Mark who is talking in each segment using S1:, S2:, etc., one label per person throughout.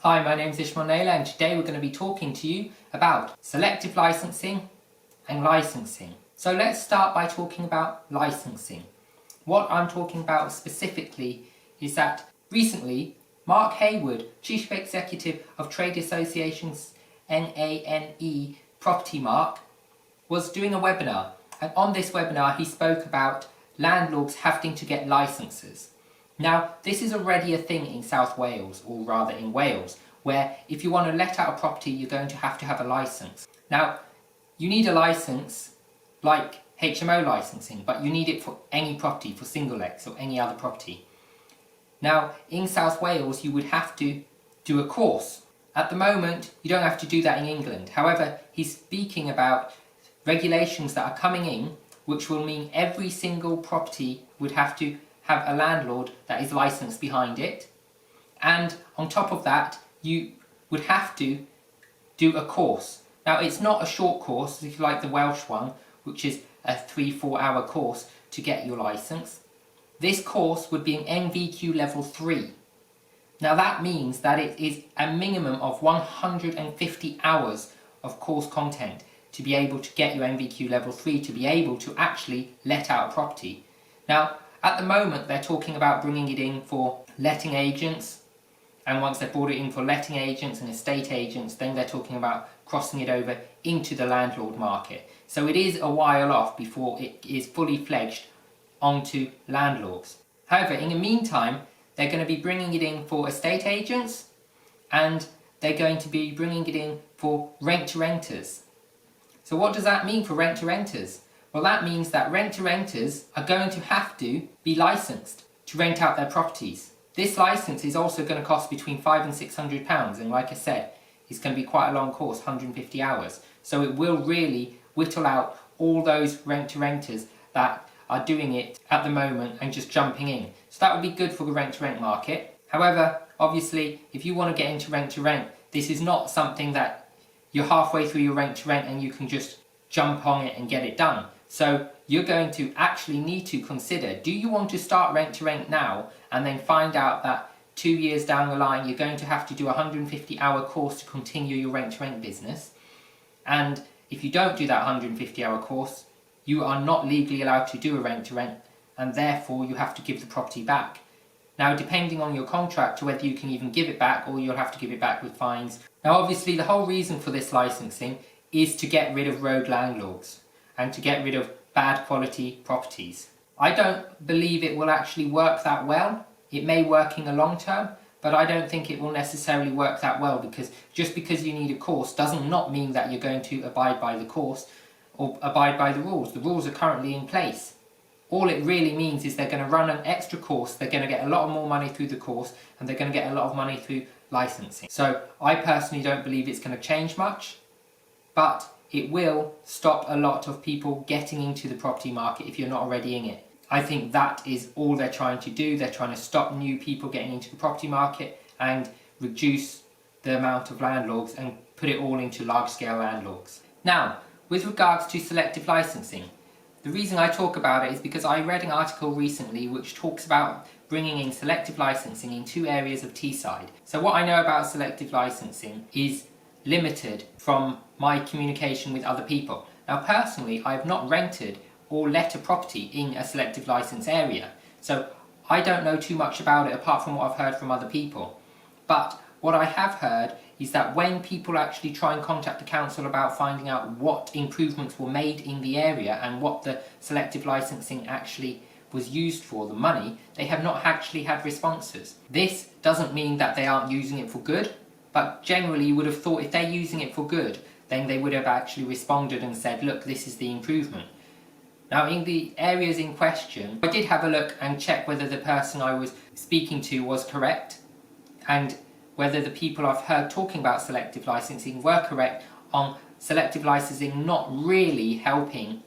S1: Hi, my name is Ishmael Naylor and today we're going to be talking to you about selective licensing and licensing. So let's start by talking about licensing. What I'm talking about specifically is that recently Mark Haywood, Chief Executive of Trade Associations NANE Property Mark, was doing a webinar, and on this webinar he spoke about landlords having to get licenses. Now, this is already a thing in South Wales, or rather in Wales, where if you want to let out a property, you're going to have a license. Now, you need a license like HMO licensing, but you need it for any property, for single lets or any other property. Now, in South Wales, you would have to do a course. At the moment, you don't have to do that in England. However, he's speaking about regulations that are coming in, which will mean every single property would have to have a landlord that is licensed behind it, and on top of that you would have to do a course. Now, it's not a short course, if you like the Welsh one, which is a 3-4 hour course to get your license. This course would be an NVQ level 3. Now that means that it is a minimum of 150 hours of course content to be able to get your NVQ level 3, to be able to actually let out a property. Now, at the moment, they're talking about bringing it in for letting agents, and once they've brought it in for letting agents and estate agents, then they're talking about crossing it over into the landlord market. So it is a while off before it is fully fledged onto landlords. However, in the meantime, they're going to be bringing it in for estate agents, and they're going to be bringing it in for rent-to-renters. So what does that mean for rent-to-renters? Well, that means that rent-to-renters are going to have to be licensed to rent out their properties. This license is also going to cost between £500 and £600, and like I said, it's going to be quite a long course, 150 hours. So it will really whittle out all those rent-to-renters that are doing it at the moment and just jumping in. So that would be good for the rent-to-rent market. However, obviously, if you want to get into rent-to-rent, this is not something that you're halfway through your rent-to-rent and you can just jump on it and get it done. So you're going to actually need to consider, do you want to start rent-to-rent now and then find out that 2 years down the line you're going to have to do a 150-hour course to continue your rent-to-rent business? And if you don't do that 150-hour course, you are not legally allowed to do a rent-to-rent, and therefore you have to give the property back. Now, depending on your contract to whether you can even give it back, or you'll have to give it back with fines. Now, obviously the whole reason for this licensing is to get rid of rogue landlords and to get rid of bad quality properties. I don't believe it will actually work that well. It may work in the long term, but I don't think it will necessarily work that well, because just because you need a course does not mean that you're going to abide by the course or abide by the rules. The rules are currently in place. All it really means is they're going to run an extra course, they're going to get a lot more money through the course, and they're going to get a lot of money through licensing. So I personally don't believe it's going to change much, but it will stop a lot of people getting into the property market if you're not already in it. I think that is all they're trying to do. They're trying to stop new people getting into the property market and reduce the amount of landlords and put it all into large-scale landlords. Now, with regards to selective licensing, the reason I talk about it is because I read an article recently which talks about bringing in selective licensing in 2 areas of Teesside. So what I know about selective licensing is limited from my communication with other people. Now, personally, I've not rented or let a property in a selective license area, so I don't know too much about it apart from what I've heard from other people. But what I have heard is that when people actually try and contact the council about finding out what improvements were made in the area and what the selective licensing actually was used for, the money, they have not actually had responses. This doesn't mean that they aren't using it for good, but generally you would have thought if they're using it for good, then they would have actually responded and said, look, this is the improvement. Now, in the areas in question, I did have a look and check whether the person I was speaking to was correct, and whether the people I've heard talking about selective licensing were correct on selective licensing not really helping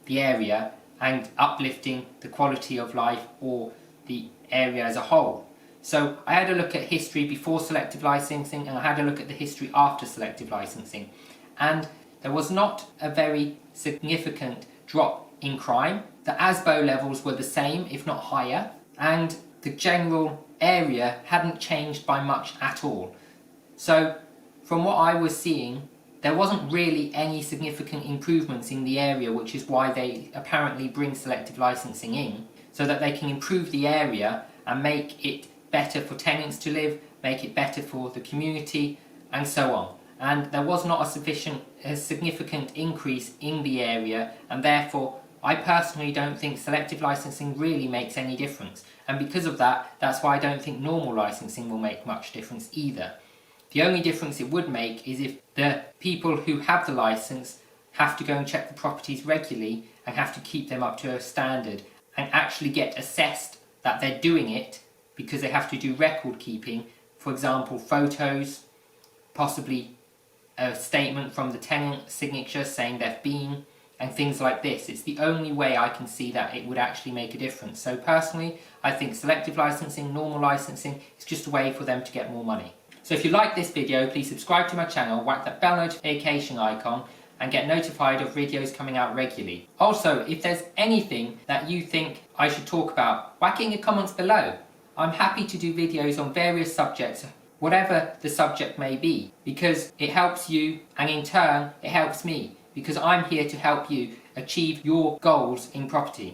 S1: the area and uplifting the quality of life or the area as a whole. So I had a look at history before selective licensing, and I had a look at the history after selective licensing, and there was not a very significant drop in crime. The ASBO levels were the same, if not higher, and the general area hadn't changed by much at all. So from what I was seeing, there wasn't really any significant improvements in the area, which is why they apparently bring selective licensing in, so that they can improve the area and make it better for tenants to live, make it better for the community, and so on. And there was not a significant increase in the area, and therefore I personally don't think selective licensing really makes any difference. And because of that, that's why I don't think normal licensing will make much difference either. The only difference it would make is if the people who have the license have to go and check the properties regularly and have to keep them up to a standard and actually get assessed that they're doing it, because they have to do record keeping, for example photos, possibly a statement from the tenant signature saying they've been, and things like this. It's the only way I can see that it would actually make a difference. So personally, I think selective licensing, normal licensing, is just a way for them to get more money. So if you like this video, please subscribe to my channel, whack that bell notification icon, and get notified of videos coming out regularly. Also, if there's anything that you think I should talk about, whack it in the comments below. I'm happy to do videos on various subjects, whatever the subject may be, because it helps you and in turn it helps me, because I'm here to help you achieve your goals in property.